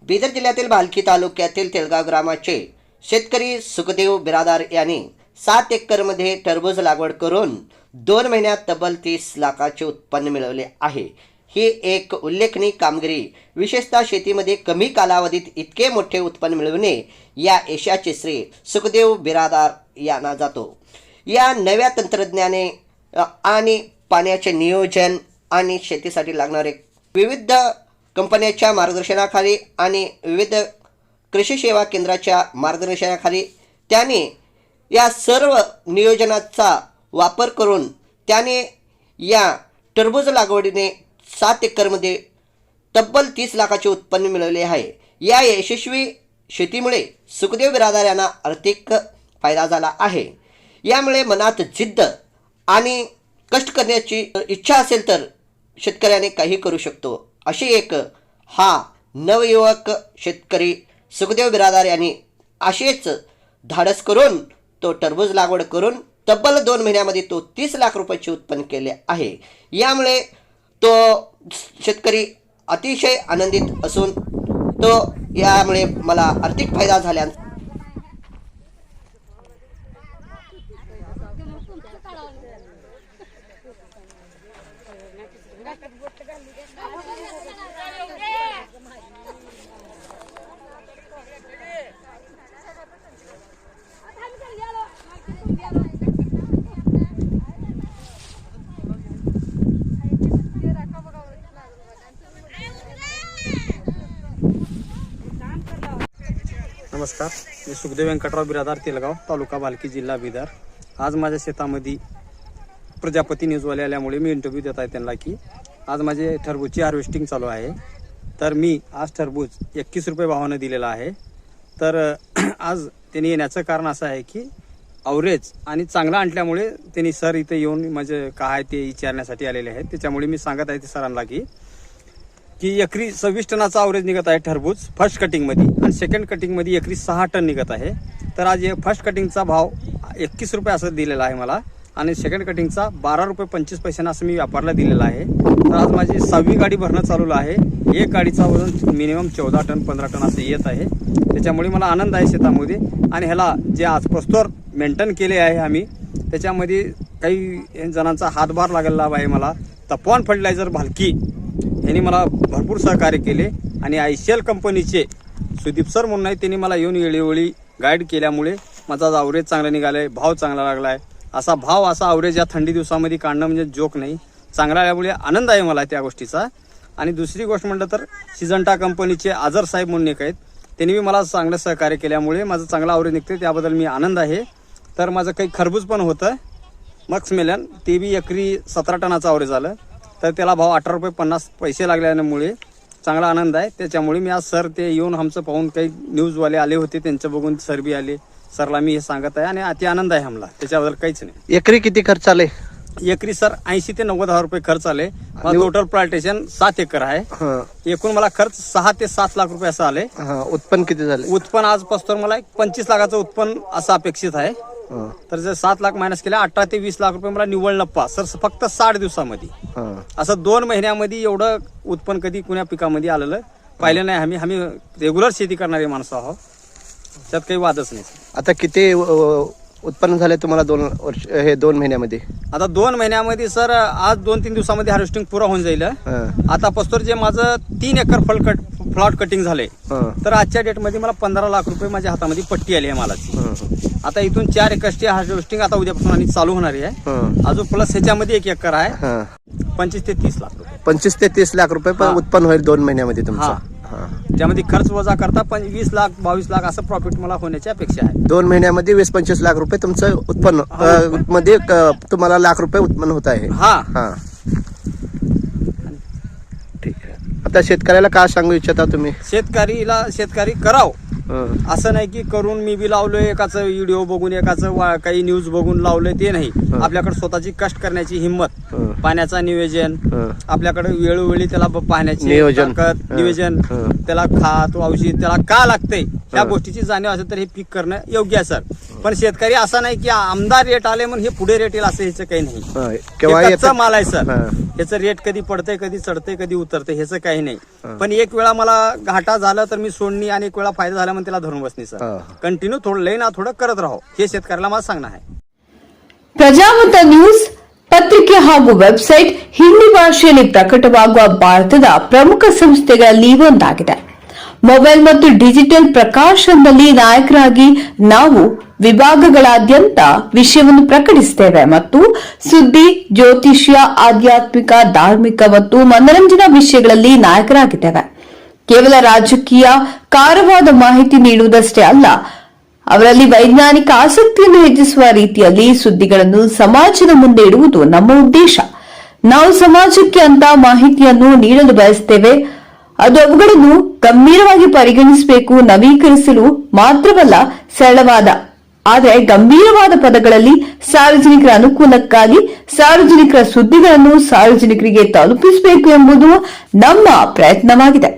बीदर जिल्ह्यातील भालकी तालुक्यातील तेलगाव ग्रामाचे शेतकरी सुखदेव बिरादार यांनी 7 एकरमध्ये टरबूज लागवड करून 2 महिन्यात तब्बल 30 लाखाचे उत्पन्न मिळवले आहे। ही एक उल्लेखनीय कामगिरी विशेषतः शेतीमध्ये कमी कालावधीत इतके मोठे उत्पन्न मिळवणे या यशाचे श्रेय सुखदेव बिरादार यांना जातो। या नव्या तंत्रज्ञाने आणि पाण्याचे नियोजन आणि शेतीसाठी लागणारे विविध कंपन्यांच्या मार्गदर्शनाखाली आणि विविध कृषी सेवा केंद्राच्या मार्गदर्शनाखाली त्याने या सर्व नियोजनाचा वापर करून त्याने या टरबूज लागवडीने 7 एकरमध्ये तब्बल 30 लाखाचे उत्पन्न मिळवले आहे। या यशस्वी शेतीमुळे सुखदेव बिरादार यांना आर्थिक फायदा झाला आहे। यामुळे मनात जिद्द आणि कष्ट करण्याची इच्छा असेल तर शेतकऱ्याने काही करू शकतो, अशी एक हा नवयुवक शेतकरी सुखदेव बिरादार यांनी असेच धाडस करून तो टरबूज लागवड करून तब्बल 2 महिन्यामध्ये तो 30 लाख रुपयाचे उत्पन्न केले आहे। यामुळे तो शेतकरी अतिशय आनंदित असून तो यामुळे मला आर्थिक फायदा झाला। नमस्कार, मी सुखदेव व्यंकटराव बिरादार, तेलगाव तालुका भालकी, जिल्हा बीदर। आज माझ्या शेतामध्ये प्रजापती न्यूजवाले आल्यामुळे मी इंटरव्ह्यू देत आहे त्यांना की आज माझे टरबूजची हार्वेस्टिंग चालू आहे। तर मी आज टरबूज 21 रुपये भावानं दिलेला आहे। तर आज त्यांनी येण्याचं कारण असं आहे की अवरेज आणि चांगला आणल्यामुळे त्यांनी सर इथे येऊन माझे काय ते विचारण्यासाठी आलेले आहेत। त्याच्यामुळे मी सांगत आहे ते सरांना की एकरी 26 टनाचा अवरेज निघत आहे टरबूज फर्स्ट कटिंगमध्ये आणि सेकंड कटिंगमध्ये एकरी 6 टन निघत आहे। तर आज फर्स्ट कटिंगचा भाव 21 रुपये असं दिलेला आहे मला आणि सेकंड कटिंगचा 12 रुपये 25 पैशांना असं मी व्यापारला दिलेला आहे। तर आज माझी 6वी गाडी भरणं चालू आहे। एक गाडीचा वजन मिनिमम 14 टन 15 टन असं येत आहे। त्याच्यामुळे मला आनंद आहे शेतामध्ये आणि ह्याला जे आज प्रस्तोर मेंटेन केले आहे आम्ही, त्याच्यामध्ये काही जणांचा हातभार लागलेला आहे मला। तपवान फर्टिलायझर भालकी यांनी मला भरपूर सहकार्य केले आणि ICL कंपनीचे सुदीप सर म्हणून आहे, त्यांनी मला येऊन वेळोवेळी गाईड केल्यामुळे माझा अवरेज चांगला निघाला आहे, भाव चांगला लागला आहे। असा अवरेज या थंडी दिवसामध्ये काढणं म्हणजे जोक नाही, चांगला आल्यामुळे आनंद आहे मला त्या गोष्टीचा। आणि दुसरी गोष्ट म्हटलं तर सिजंटा कंपनीचे आजर साहेब म्हणून एक आहेत, त्यांनी मला चांगलं सहकार्य केल्यामुळे माझं चांगला अवरेज निघते, त्याबद्दल मी आनंद आहे। तर माझं काही खरबूज पण होतं मक्समेलन, ते बी एकरी 17 टनाचं अवरेज आलं। तर त्याला भाव 18 रुपये 50 पैसे लागल्यामुळे चांगला आनंद आहे। त्याच्यामुळे मी आज सर ते येऊन आमचं पाहून काही न्यूजवाले आले होते, त्यांचं बघून सर बी आले, सरला मी हे सांगत आहे आणि अति आनंद आहे आम्हाला, त्याच्याबद्दल काहीच नाही। एकरी किती खर्च आले? एकरी सर 80 ते 90 हजार रुपये खर्च आले। टोटल प्लांटेशन 7 एकर आहे। एकूण मला खर्च 6 ते 7 लाख रुपये असं आले। उत्पन्न किती झाले? उत्पन्न आज पासून मला 25 लाखाचं उत्पन्न असं अपेक्षित आहे। तर जर 7 लाख मायनस केला 18 ते 20 लाख रुपये मला निव्वळ नफा सर फक्त 60 दिवसामध्ये। असं 2 महिन्यामध्ये एवढं उत्पन्न कधी कुण्या पिकामध्ये आलेलं पाहिलं नाही। आम्ही रेग्युलर शेती करणारी माणसं आहोत, त्यात काही वादच नाही। आता किती उत्पन्न झाले तुम्हाला 2 महिन्यामध्ये? आता 2 महिन्यामध्ये सर आज 2-3 दिवसामध्ये हार्वेस्टिंग पुरा होऊन जाईल। आता पस्तोर जे माझं 3 एकर फ्लॉट कटिंग झाले, तर आजच्या डेटमध्ये मला 15 लाख रुपये माझ्या हातामध्ये पट्टी आली आहे मालाची। आता इथून 4 एकरची हार्वेस्टिंग आता उद्यापासून आणि चालू होणार आहे। अजून प्लस ह्याच्यामध्ये 1 एकर आहे, 25 ते 30 लाख रुपये। 25 ते 30 लाख रुपये उत्पन्न होईल 2 महिन्यामध्ये तुमचं। त्यामध्ये खर्च वजा करता 20 लाख 22 लाख असं प्रॉफिट मला होण्याची अपेक्षा आहे। 2 महिन्यामध्ये 20-25 लाख रुपये तुमचं उत्पन्न मध्ये तुम्हाला लाख रुपये उत्पन्न होत आहे। ठीक आहे। आता शेतकऱ्याला काय सांगू इच्छिता तुम्ही? शेतकरी कराव असं नाही की करून मी बी लावलोय एकाच व्हिडिओ बघून एकाच काही न्यूज बघून लावलंय ते नाही। आपल्याकडे स्वतःची कष्ट करण्याची हिंमत, पाण्याचा नियोजन, आपल्याकडे वेळोवेळी त्याला पाहण्याची नियोजन, त्याला खत औषध त्याला का लागतंय या गोष्टीची जाणीव असेल तर हे पीक करणं योग्य आहे सर। पण शेतकरी असा नाही की आमदार रेट आले म्हणून हे पुढे रेट येईल असं ह्याचं काही नाही. हा, हे केव्हा कच्चा येतं? माल आहे सर. हा. ह्याचं रेट कधी पडतंय, कधी चढतंय, कधी उतरतंय, ह्याचं काही नाही. पण एक वेळा मला घाटा झाला तर मी सोडणी आणि एक वेळा फायदा झाला म्हणून त्याला धरून बसणी सर. हा. कंटिन्यू थोडं लई ना थोडं करत राहो हे शेतकऱ्याला मला सांगणं आहे. ಪ್ರಜಾಮತ ನ್ಯೂಸ್ ಪತ್ರಿಕೆ ಹಾಗೂ ವೆಬ್ಸೈಟ್ ಹಿಂದಿ ಭಾಷೆಯಲ್ಲಿ ಪ್ರಕಟವಾಗುವ ಭಾರತದ ಪ್ರಮುಖ ಸಂಸ್ಥೆಗಳಲ್ಲಿ ಒಂದಾಗಿದೆ. ಮೊಬೈಲ್ ಮತ್ತು ಡಿಜಿಟಲ್ ಪ್ರಕಾಶನದಲ್ಲಿ ನಾಯಕರಾಗಿ ನಾವು ವಿಭಾಗಗಳಾದ್ಯಂತ ವಿಷಯವನ್ನು ಪ್ರಕಟಿಸುತ್ತೇವೆ ಮತ್ತು ಸುದ್ದಿ, ಜ್ಯೋತಿಷ್ಯ, ಆಧ್ಯಾತ್ಮಿಕ, ಧಾರ್ಮಿಕ ಮತ್ತು ಮನರಂಜನಾ ವಿಷಯಗಳಲ್ಲಿ ನಾಯಕರಾಗಿದ್ದೇವೆ. ಕೇವಲ ರಾಜಕೀಯ ಕಾರವಾದ ಮಾಹಿತಿ ನೀಡುವುದಷ್ಟೇ ಅಲ್ಲ, ಅವರಲ್ಲಿ ವೈಜ್ಞಾನಿಕ ಆಸಕ್ತಿಯನ್ನು ಹೆಚ್ಚಿಸುವ ರೀತಿಯಲ್ಲಿ ಸುದ್ದಿಗಳನ್ನು ಸಮಾಜದ ಮುಂದೆ ಇಡುವುದು ನಮ್ಮ ಉದ್ದೇಶ. ನಾವು ಸಮಾಜಕ್ಕೆ ಅಂತ ಮಾಹಿತಿಯನ್ನು ನೀಡಲು ಬಯಸುತ್ತೇವೆ. ಅದು ಅವುಗಳನ್ನು ಗಂಭೀರವಾಗಿ ಪರಿಗಣಿಸಬೇಕು, ನವೀಕರಿಸಲು ಮಾತ್ರವಲ್ಲ, ಸರಳವಾದ ಆದರೆ ಗಂಭೀರವಾದ ಪದಗಳಲ್ಲಿ ಸಾರ್ವಜನಿಕರ ಅನುಕೂಲಕ್ಕಾಗಿ ಸಾರ್ವಜನಿಕರ ಸುದ್ದಿಗಳನ್ನು ಸಾರ್ವಜನಿಕರಿಗೆ ತಲುಪಿಸಬೇಕು ಎಂಬುದು ನಮ್ಮ ಪ್ರಯತ್ನವಾಗಿದೆ.